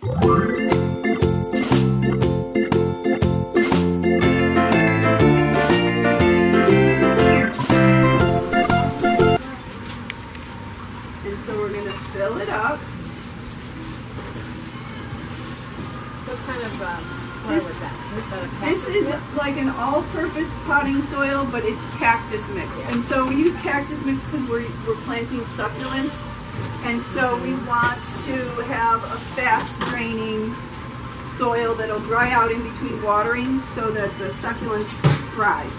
So we're going to fill it up. What kind of soil is that? This is like an all-purpose potting soil, but it's cactus mix. Yeah. And so we use cactus mix because we're planting succulents. And so we want to have a fast-draining soil that'll dry out in between waterings so that the succulents thrive.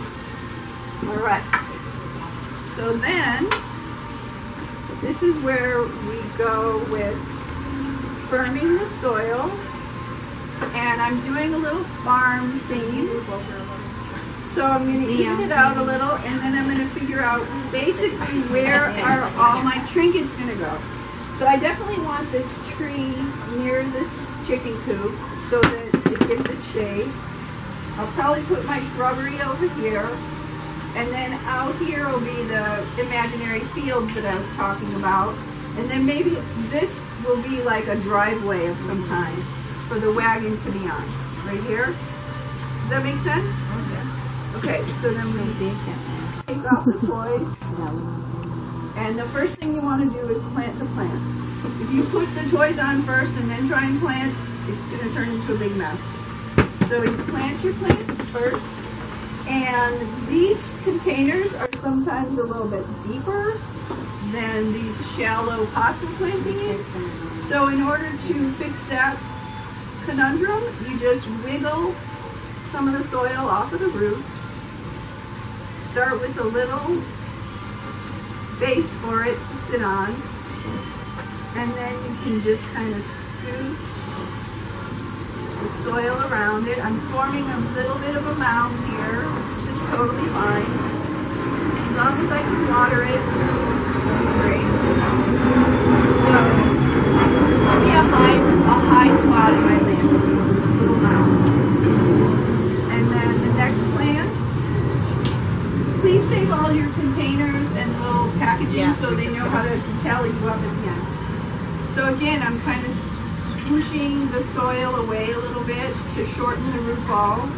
All right. So then, this is where we go with firming the soil, and I'm doing a little farm theme. So I'm going to even it out a little, and then I'm going to figure out basically where are all my trinkets going to go. So I definitely want this tree near this chicken coop so that it gives it shade. I'll probably put my shrubbery over here. And then out here will be the imaginary fields that I was talking about. And then maybe this will be like a driveway of some kind for the wagon to be on. Right here. Does that make sense? Okay, so then we take off the toys. And the first thing you want to do is plant the plants. If you put the toys on first and then try and plant, it's going to turn into a big mess. So you plant your plants first. And these containers are sometimes a little bit deeper than these shallow pots we're planting in. So in order to fix that conundrum, you just wiggle some of the soil off of the roots. Start with a little base for it to sit on. And then you can just kind of scoot the soil around it. I'm forming a little bit of a mound here, which is totally fine. As long as I can water it, great. So, this will be a high spot in my landscape, this little mound. And then the next plant, please save all your containers and little packaging so they know how to tally you up at the end. So again, I'm kind of swooshing the soil away a little bit to shorten the root balls,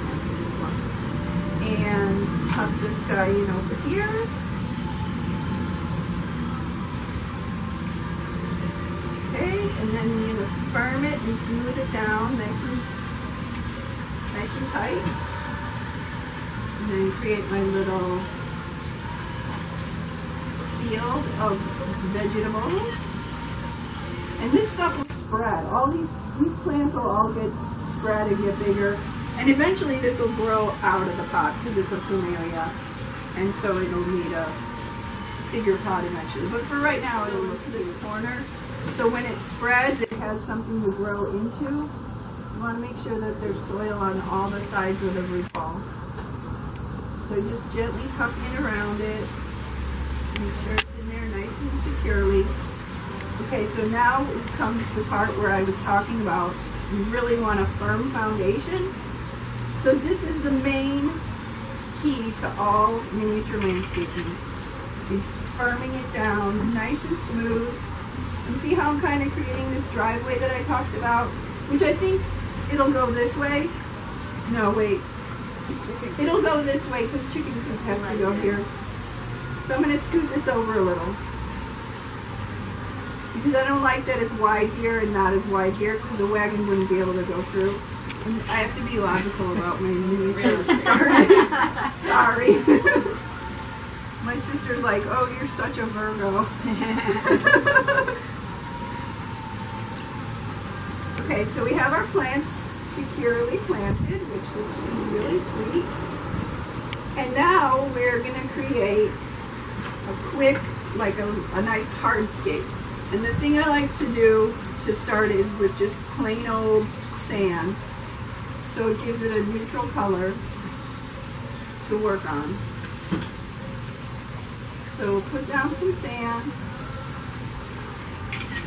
and tuck this guy in over here. Okay, and then I'm going to firm it and smooth it down nice and tight. And then create my little field of vegetables. And this stuff will spread. All these plants will all get spread and get bigger. And eventually this will grow out of the pot because it's a plumeria. And so it'll need a bigger pot eventually. But for right now, it'll look to this corner. So when it spreads, it has something to grow into. You want to make sure that there's soil on all the sides of the root ball. So just gently tuck in around it. Make sure it's in there nice and securely. Okay, so now comes the part where I was talking about you really want a firm foundation. So this is the main key to all miniature landscaping, is firming it down nice and smooth. And see how I'm kind of creating this driveway that I talked about, which I think it'll go this way. No, wait. It'll go this way because chicken coop has to go here. So I'm going to scoot this over a little. Because I don't like that it's wide here and not as wide here, because the wagon wouldn't be able to go through. And I have to be logical about my miniature garden. Sorry. My sister's like, oh, you're such a Virgo. Okay, so we have our plants securely planted, which looks really sweet. And now we're going to create a quick, like a nice hardscape. And the thing I like to do to start is with just plain old sand. So it gives it a neutral color to work on. So we'll put down some sand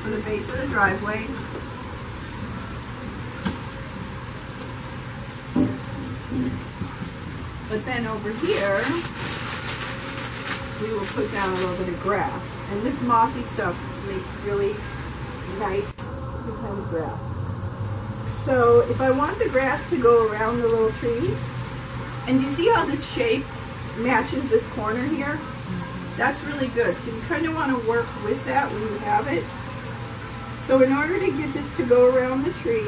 for the base of the driveway. But then over here, we will put down a little bit of grass. And this mossy stuff makes really nice kind of grass. So if I want the grass to go around the little tree, and do you see how this shape matches this corner here? That's really good. So you kind of want to work with that when you have it. So in order to get this to go around the tree,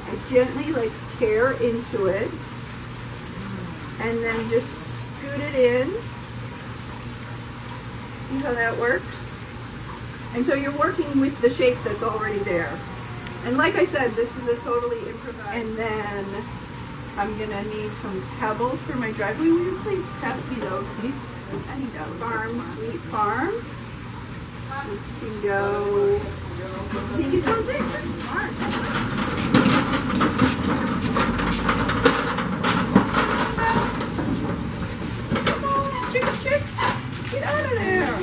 I gently like tear into it and then just scoot it in. See how that works? And so you're working with the shape that's already there. And like I said, this is a totally improvised. And then I'm gonna need some pebbles for my driveway. Will you please pass me those? I need those. Farm, Sweet Farm. Which can go. I think it goes in. That's smart. Come on, chick. Get out of there.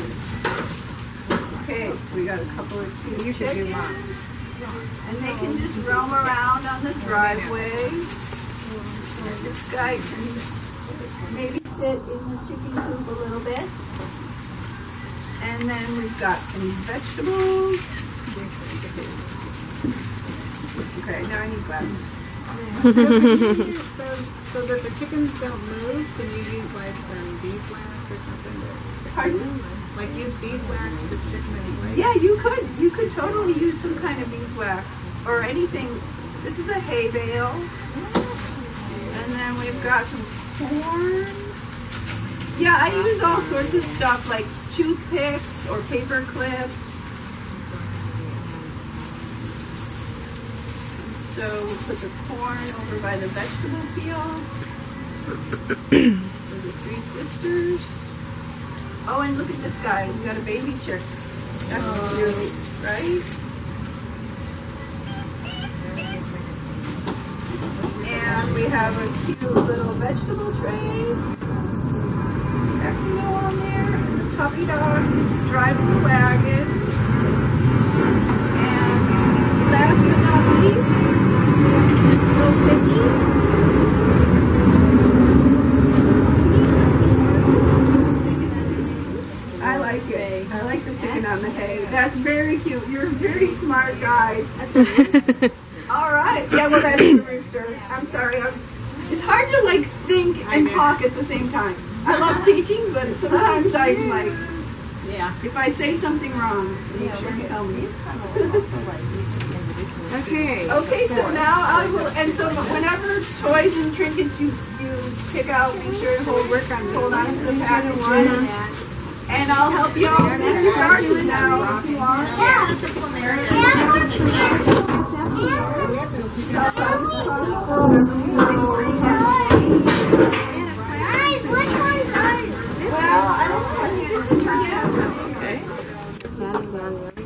Okay, so we got a couple of cute You should do chickens. mine. And they can just roam around on the driveway. And this guy can maybe sit in the chicken coop a little bit. And then we've got some vegetables. Okay, now I need glasses. So that the chickens don't move, can you use like some beeswax or something? Pardon? Like use beeswax to stick them in place? Yeah, you could. You could totally use some kind of beeswax or anything. This is a hay bale. And then we've got some corn. Yeah, I use all sorts of stuff like toothpicks or paper clips. So we'll put the corn over by the vegetable field. So the three sisters. Oh, and look at this guy. We've got a baby chick. That's cute, right? And we have a cute little vegetable tray. That can go on there. And the puppy dog is driving the wagon. And last but not least, little piggy. I like it. I like the chicken on the hay. That's very cute. You're a very smart guy. All right. Yeah, well, that is a rooster. I'm sorry. It's hard to like think and talk at the same time. I love teaching, but sometimes I'm like, Yeah. if I say something wrong, make sure you tell me. Okay. Okay, so now I will, and so whenever toys and trinkets you pick out, make sure to hold on to the package. And I'll help you all get your started now if you want.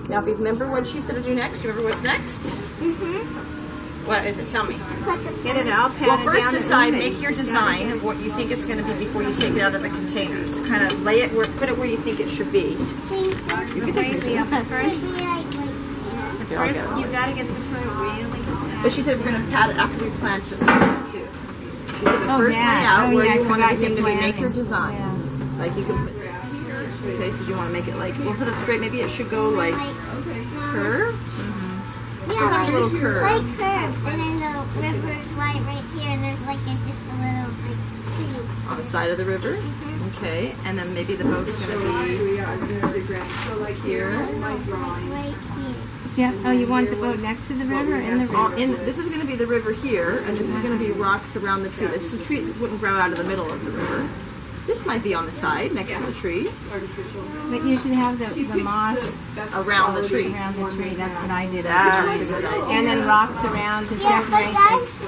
Now, remember what she said to do next? Do you remember what's next? What is it? Tell me. Get it all patted Well, first down decide, the make your design of what you think it's going to be before you take it out of the containers. Kind of lay it, put it where you think it should be. First, you got to get the soil really But she said we're going to pat it after we plant it too. She said the first yeah. layout Oh, where yeah, I you want forgot everything to your be, make your planning. design. Yeah. Like you can put this here. Okay, so you want to make it like, instead of straight, maybe it should go like curve. Yeah, a little curve. like curves, and then the river's right here, and there's like just a little like tree. On the side of the river. Okay, and then maybe the boat's going to be So like here in my drawing. Right here. Yeah. Oh, you want the boat next to the river or in the river? this is going to be the river here, and this is going to be rocks around the tree. The tree wouldn't grow out of the middle of the river. This might be on the side next to the tree. But you should have the moss Around the tree. around the tree. That's what I did. That's a good idea. And then rocks around to Yeah, but separate guys, the.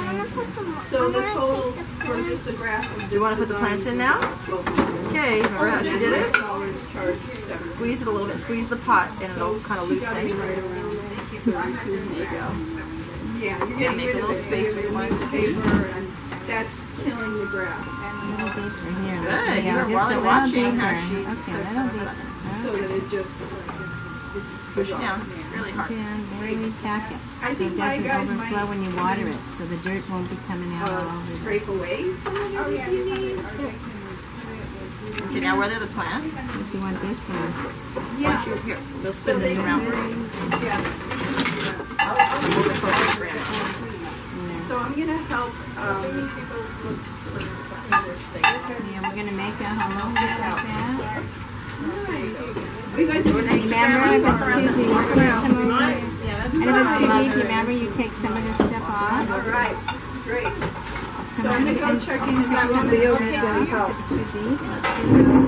I'm gonna put them. So the total for just the grass. Do you want to put the plants in now? Okay, remember how she did it? Squeeze it a little bit. Squeeze the pot, and it'll kind of loosen. There you go. Yeah, you're getting make rid a of little it. space where you want it to be. Paper, and that's killing the grass. Little deeper here. Good. Yeah, You were just a little watching deeper. how she Okay, set that'll some be. of that. So that it just Push it down really hard. Down, very pack it. I think so it my doesn't guys overflow might when you water it, so the dirt won't be coming out all over it. scrape away some of it if you need. Okay, now whether the plant. But you want this one. Yeah. Once you here, we'll spin this around. Yeah. Hold it close to the ground. gonna help. Yeah, we're gonna make a hello like that. You guys are gonna Remember, if it's too deep, come over. And if it's too deep, remember you take some of this stuff off. all right, great. So I'm gonna go check in and see if Leo needs any help. It's too deep.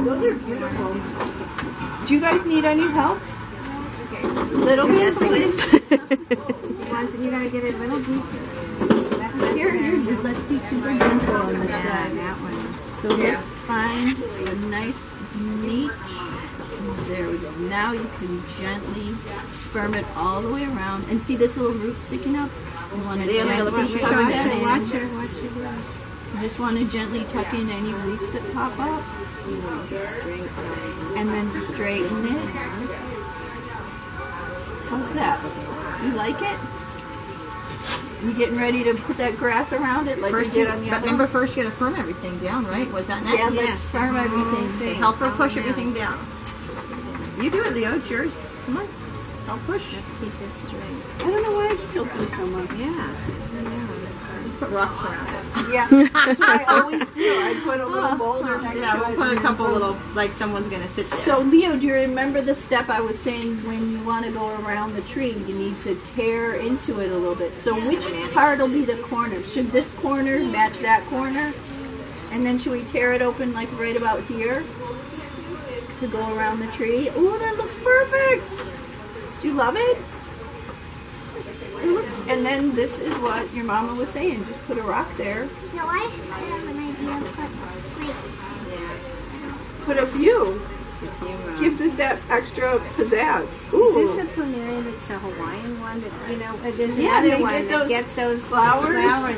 Those are beautiful. Do you guys need any help? Little bit, please. You gotta get it a little deeper. Here, let's be super gentle on this Yeah, guy. that one. So let's find a nice niche. There we go. Now you can gently firm it all the way around. And see this little root sticking up? You want to Watch her, watch her. You just want to gently tuck in any roots that pop up. And then straighten it. How's that? You like it? You getting ready to put that grass around it like First, you did on the other remember, one? first you gotta firm everything down, right? Was that next? Yeah, let's firm everything. Help her push everything down. You do it, Leo. It's yours. Come on. Help push. Keep this straight. I don't know why it's tilting so much. Yeah. Put rocks around it. Yeah, that's what I always do. I put a little boulder next Yeah, to it. we'll put a and couple then- little, like someone's gonna sit there. So Leo, do you remember the step I was saying when you want to go around the tree, you need to tear into it a little bit. So which part will be the corner? Should this corner match that corner? And then should we tear it open like right about here to go around the tree? Oh, that looks perfect. Do you love it? It looks, and then this is what your mama was saying. Just put a rock there. No, I have an idea. Put a few. Gives it that extra pizzazz. Is Ooh. this a plumeria that's a Hawaiian one? That, there's Yeah, another they one get that those gets those flowers.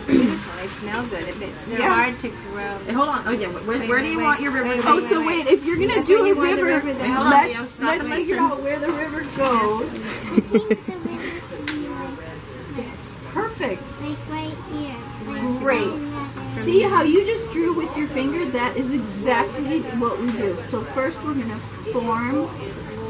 beautiful. They smell good. They're Yeah. hard to grow. Hey, hold on. Oh yeah. Where do you wait, want your river to wait, be? Oh, so wait, if you're gonna That's do where a you want the river, river then. Hold on, Leo. Stop let's and figure listen. out where the river goes. I think the river should be Perfect. like right here. Great. See how you just drew with your finger? That is exactly what we do. So first we're gonna form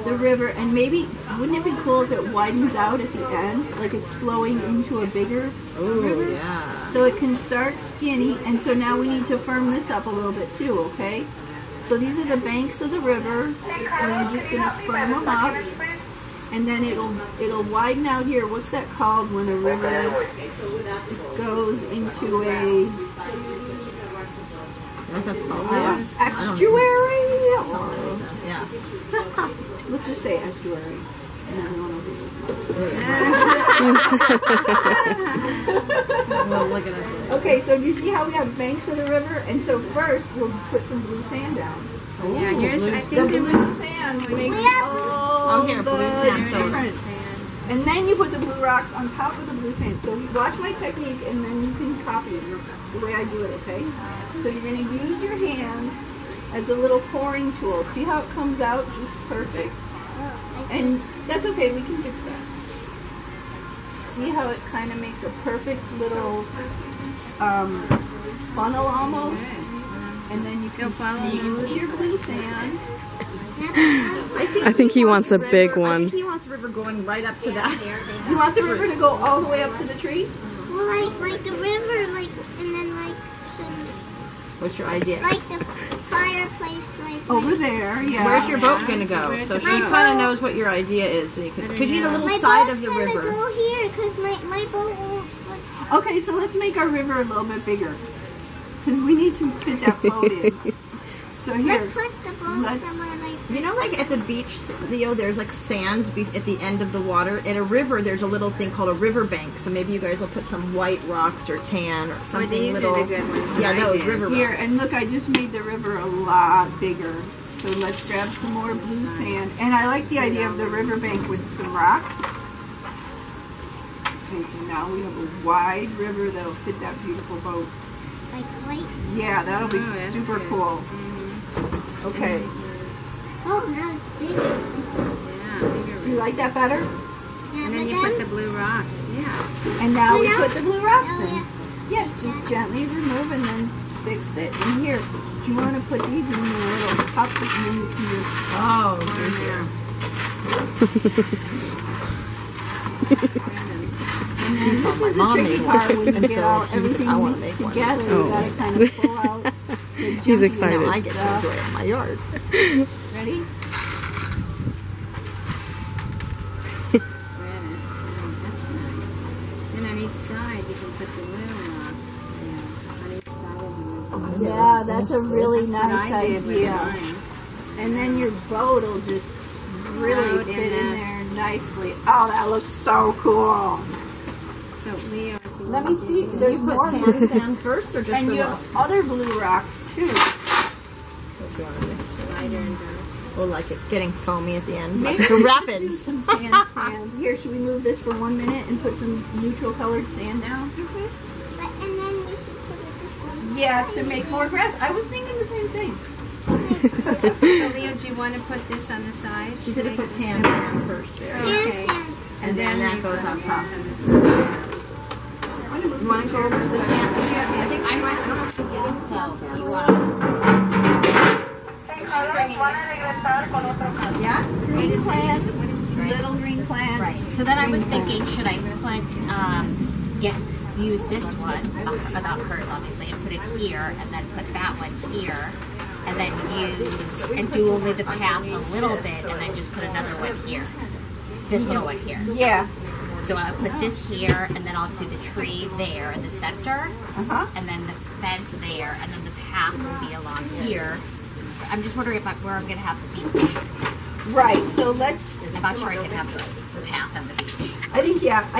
the river, and maybe wouldn't it be cool if it widens out at the end, like it's flowing into a bigger river? Yeah. So it can start skinny, and so now we need to firm this up a little bit too, okay? So these are the banks of the river, and we're just gonna firm them up, and then it'll widen out here. What's that called when a river goes into a What that's called? estuary? Or, Yeah. let's just say estuary. And everyone will be- Well, look at that. Okay, so do you see how we have banks of the river? And so first we'll put some blue sand down. Yeah, yours. I The think it was. blue sand makes all here, the blue sandstone. difference. And then you put the blue rocks on top of the blue sand. So you watch my technique, and then you can copy it the way I do it, okay? So you're going to use your hand as a little pouring tool. See how it comes out just perfect? And that's okay, we can fix that. See how it kind of makes a perfect little funnel almost? And then you can use your blue sand. I think he wants a big I one. think he wants the river going right up to that. You want the river to go all the way up to the tree? Well, like the river, and then some, What's your idea? like the fireplace, like. Over there, yeah. Where's your boat gonna go? So she kind of knows what your idea is. So you could you need a little My side boat's of your gonna river. go here because my boat won't. Okay, so let's make our river a little bit bigger. Because we need to fit that boat in. So here, Let's put the boat let's- somewhere like. You know, like at the beach, Leo, there's like sand at the end of the water. In a river, there's a little thing called a river bank. So maybe you guys will put some white rocks or tan or something these are little. the good ones Yeah, that I those did. river here, rocks. and look, I just made the river a lot bigger. So let's grab some more blue sand. And I like the idea of the riverbank with some rocks. Okay, so now we have a wide river that'll fit that beautiful boat. Like right. Yeah, that'll be that's super good. cool. Okay, Oh, no, it's bigger. Yeah, bigger. do you like that better? Yeah, And then but you put the blue rocks. Yeah. And now we Yeah. put the blue rocks Oh, in. Yeah, just gently remove and then fix it. And here, do you want to put these in your little cup and then you can just... Oh, Yeah. And And then He saw this my is the mom tricky make part one, when you and get so all he was everything I want to mixed make one. together. Oh. You gotta kind of pull out. The He's junky excited. Now I get to enjoy it in my yard. Ready? And on each side, you can put the little rocks. Yeah, on each side of the Yeah, that's a really That's what nice I did with idea. mine. And then your boat will just really Out in fit in the- there nicely. Oh, that looks so cool. So Leo, Let me see. There's You more put blue. tan sand first or just And the you rock? have other blue rocks too. lighter and dark. Oh, like it's getting foamy at the end. Like Maybe the we should do rapids. some tan sand. Here, should we move this for 1 minute and put some neutral colored sand down? But, and then we should put it this one. Yeah, to make more grass. I was thinking the same thing. So Leo, do you want to put this on the side? She said to put tan sand first there. Okay. And then that Lisa goes on top. puts on the side. You want to go over to the tan? I think I might. I don't know if she's getting the tan sand. You want to Yeah? Green plant, little green plant. Right. So then I was thinking, should I put use this one, not hers obviously, and put it here, and then put that one here, and then use and do only the path a little bit, and then just put another one here. This little one here. Yeah. So I'll put this here, and then I'll do the tree there in the center, and then the fence there, and then the path will be along here. I'm just wondering where I'm going to have the beach. Right. So let's. I'm not sure I can have the path and the beach. I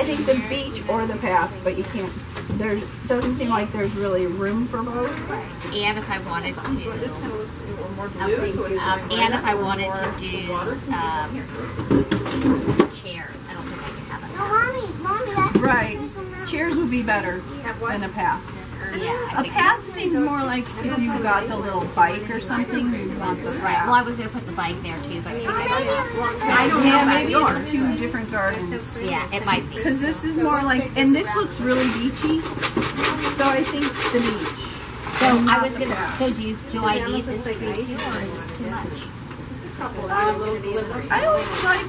think the beach or the path, but you can't. There doesn't seem like there's really room for both. And if I wanted to, and if I wanted to do chairs, I don't think I can have it. Mommy, that's Right. Chairs would be better than a path. Yeah, I A think path seems more like if you got the little bike or something, you want the Well, path. I was gonna put the bike there too, but I think I don't know. Maybe it's two different gardens. yeah, it might be. Because this is more like, and this looks really beachy. So I think the beach. So I was gonna. So do I need this tree too, or is this too much? I always like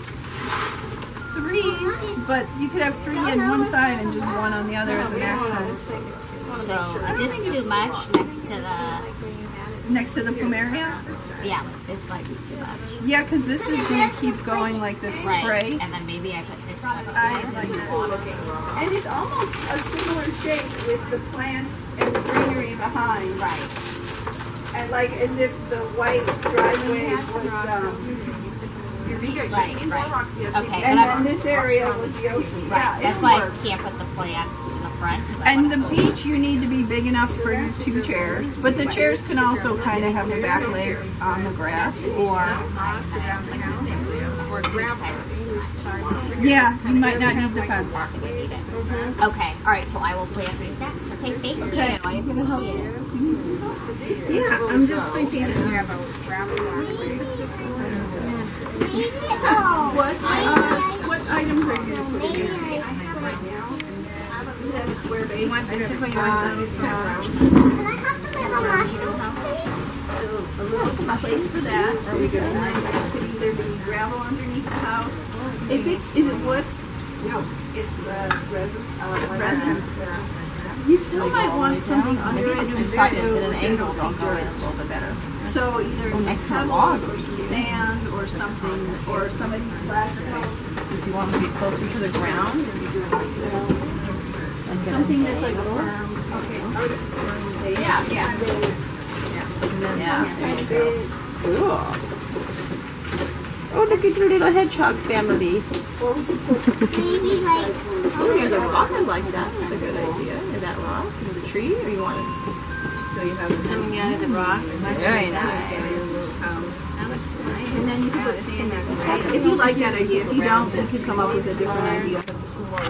threes, but you could have three on one side and just one on the other as an accent. So is this too much Next to the plumeria? Yeah, this might be too much. Yeah, because this is going to keep going like this spray. Right, and then maybe I put this one. I like it. And it's almost a similar shape with the plants and the greenery behind. Right. And like as if the white driveway was Right. Okay, and but then this area was the ocean. Yeah, that's it why worked. I can't put the plants in the front. And the beach, you need to be big enough for your two chairs. But the chairs can also kind of have the back legs on the grass. Yeah, you might not need the fence. Okay, all right. So I will plant these next. Okay, thank you. Okay. I appreciate it. Yeah, I'm just thinking. What items are you going to put in? Square base. Can I have some little mushrooms, please? Place for that. Are we good? Could either be gravel underneath the house. If it's, is it wood? No, it's resin. You still might want something under it Inside it at an angle, they'll go in a little bit better. So either some next to a pebbles log. or some sand or something, or somebody plaster. If you want to be closer to the ground, Something that's like a firm. Okay. Yeah. Cool. Oh, look at your little hedgehog family. Maybe like, Oh, near the rock, I like that. That's a good idea. Near that rock, near the tree, or you want it? So you have Coming out of the rocks. very nice. And then you can put sand in. If you like that idea, if you don't, then you can come up with a different idea.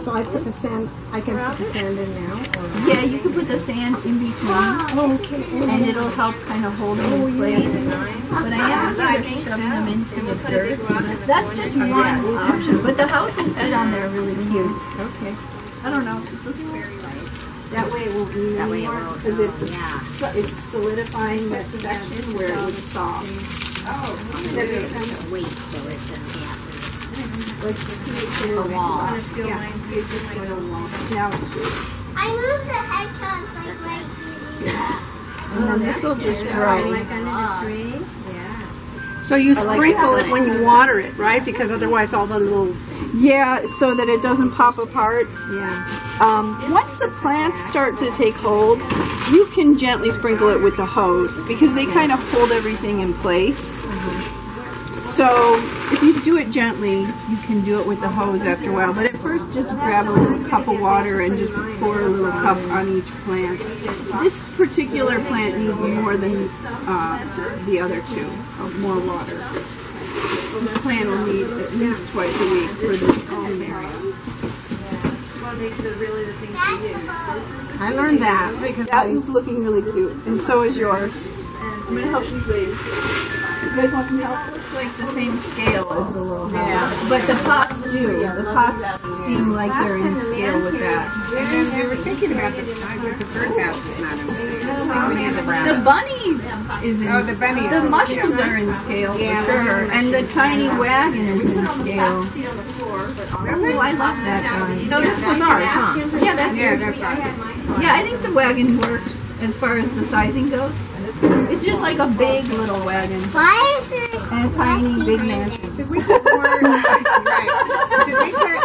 So I put the sand, I can put the sand in now? Or? Yeah, you can put the sand in between. Oh, okay. And it'll help kind of hold them in place. But I am sort of shoving them into the dirt. That's just one option. But the houses sit on there really cute. Okay. I don't know. It looks very nice. That way it won't lean anymore because it's solidifying that section where it was soft. Wait, so it's a like The wall. Now it's good. I moved the hedgehogs like right here. And then this will just grow. Like under the tree? Yeah. So you sprinkle it when you water it, right? Because otherwise all the little... Yeah, so that it doesn't pop apart. Yeah. Once the plants start to take hold, you can gently sprinkle it with the hose because they kind of hold everything in place. So if you do it gently, you can do it with the hose after a while. But at first, just grab a little cup of water and just pour a little cup on each plant. This particular plant needs more than the other two, more water. This plant will need at least twice a week for the growing area. I learned that because That is looking really cute, and so is yours. I'm going to help you raise. You guys want some help? Looks like the same scale as the little house. Yeah, but the pots do. The pots seem like they're in scale with that. And then we were thinking about the bird house is not in scale. The bunny is in Oh, the bunny The is in mushrooms scale. are in scale Yeah, for sure. And the tiny wagon is in scale. Really? Oh, I love that one. No, this was ours, huh? Yeah, that's Yeah, yours. that's ours. Yeah, I think the wagon works as far as the sizing goes. It's just like a big little wagon Why is there and a tiny big mansion. Should we put more... right. Should we put...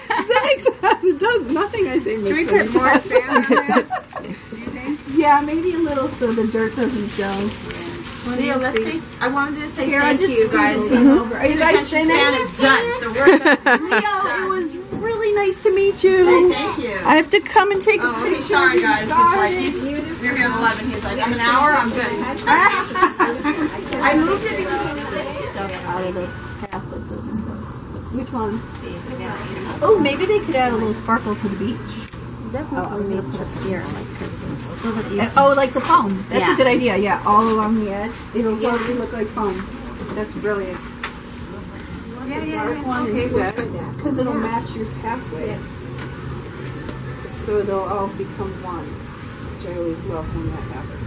Does that make sense? It does. Nothing I say Should we makes put sense. more sand on that? Do you think? Yeah, maybe a little so the dirt doesn't show. Leo, let's say, I wanted to say Here, I thank just you guys. scooped these over. Are you guys Attention finished? span is done, so we're done. Leo, it was really nice to meet you. Thank you. I have to come and take a Oh, okay, picture. sorry of your guys. It's like garden. we're here at 11. He's like, I'm an hour, I'm good. I moved it because Out of the path that doesn't go. Which one? Oh, maybe they could add a little sparkle to the beach. I'm gonna put it here, like so that you. Oh, like the foam. That's Yeah. a good idea. Yeah, all along the edge. It'll totally look like foam. That's brilliant. Dark one instead, because it'll match your pathway. So they'll all become one, which I always love when that happens.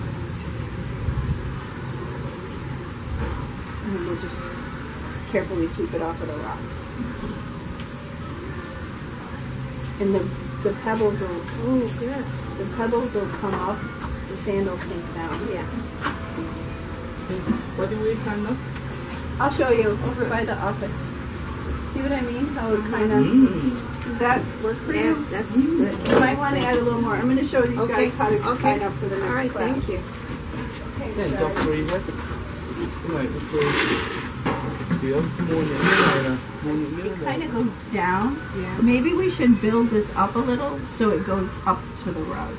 And then we'll just carefully sweep it off of the rocks. And the pebbles will, the pebbles will come up, the sand will sink down. Yeah. What do we sign up? I'll show you over by the office. See what I mean? How it kind of, does that work for you? Yes, that's good. You might want to add a little more. I'm going to show these guys how to sign up for the next All right, class. thank you. Yeah, job free hết. Cái này cũng free. Chỉ mua những cái này là mua những cái It này. kind of goes down. Maybe we should build this up a little so it goes up to the road.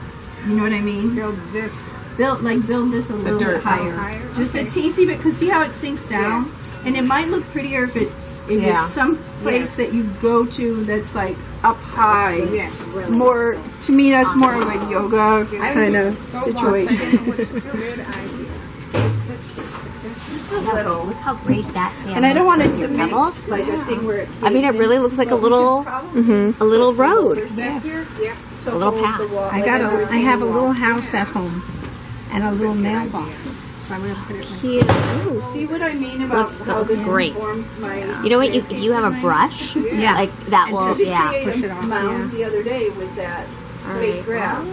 You know what I mean? Build this. Build this a little bit higher. Just a teensy bit, because see how it sinks down? And it might look prettier if it's some place that you go to that's like up high. Yes. More, to me, that's more of a yoga kind of situation. Look how great that sand And I don't want it looks to with make pebbles. like a thing where it I mean, it really looks like a little road. A little path. I have a little house at home and a little mailbox. So I'm going to put it Cute. See what I mean about That how looks this great. informs my... You know what? If you have a brush, like that will, We yeah. created a mound the other day with that fake grass.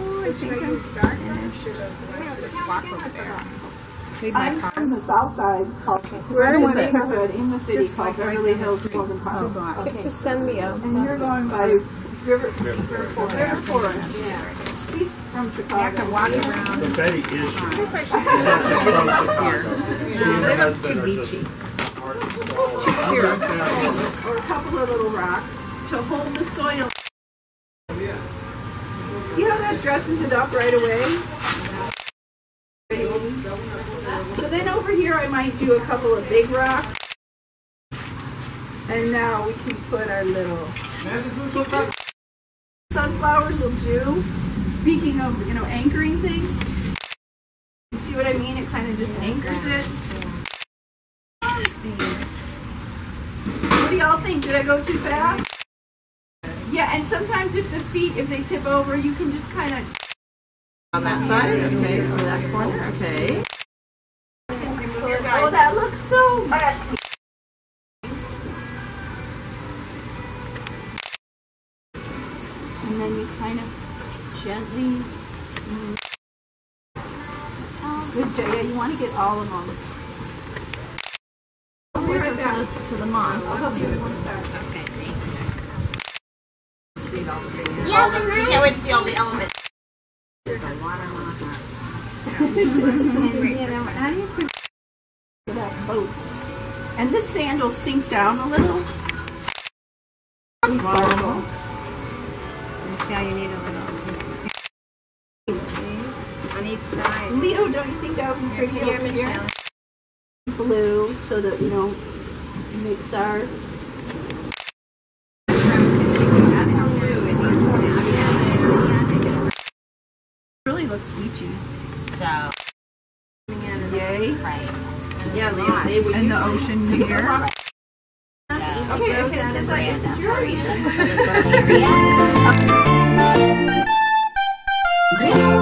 I'm from the south side called in the city called Beverly Hills, Morgan Park. Just send me out. And you're going by River Forest. Yeah. He's from Chicago. Walk around. But Betty is Chicago. She's not just from Chicago. She and her husband are just... Or a couple of little rocks to hold the soil. See how that dresses it up right away? So then over here I might do a couple of big rocks. And now we can put our little sunflowers will do. Speaking of, anchoring things. You see what I mean? It kind of just anchors it. What do y'all think? Did I go too fast? Yeah, and sometimes if the feet, if they tip over, you can just kind of... On that side, okay, on that corner, okay. Oh, that looks so... And then you kind of gently smooth. Good, Jaya. You want to get all of them. I'll be right back. To the moss. I'll help you with one sec. Okay, thank you. Yeah, but nice. Can't wait to see all the elements. There's a lot of And, you know, how do you put that boat? And this sand will sink down a little. Sparkle. Michelle, you need a little on each side. Leo, don't you think that would be pretty Here, over here? Michelle. Blue, so that you don't mix our. Really looks beachy. So, Yay. right. Yeah, they would. And the ocean here. Okay, since I get that. Area.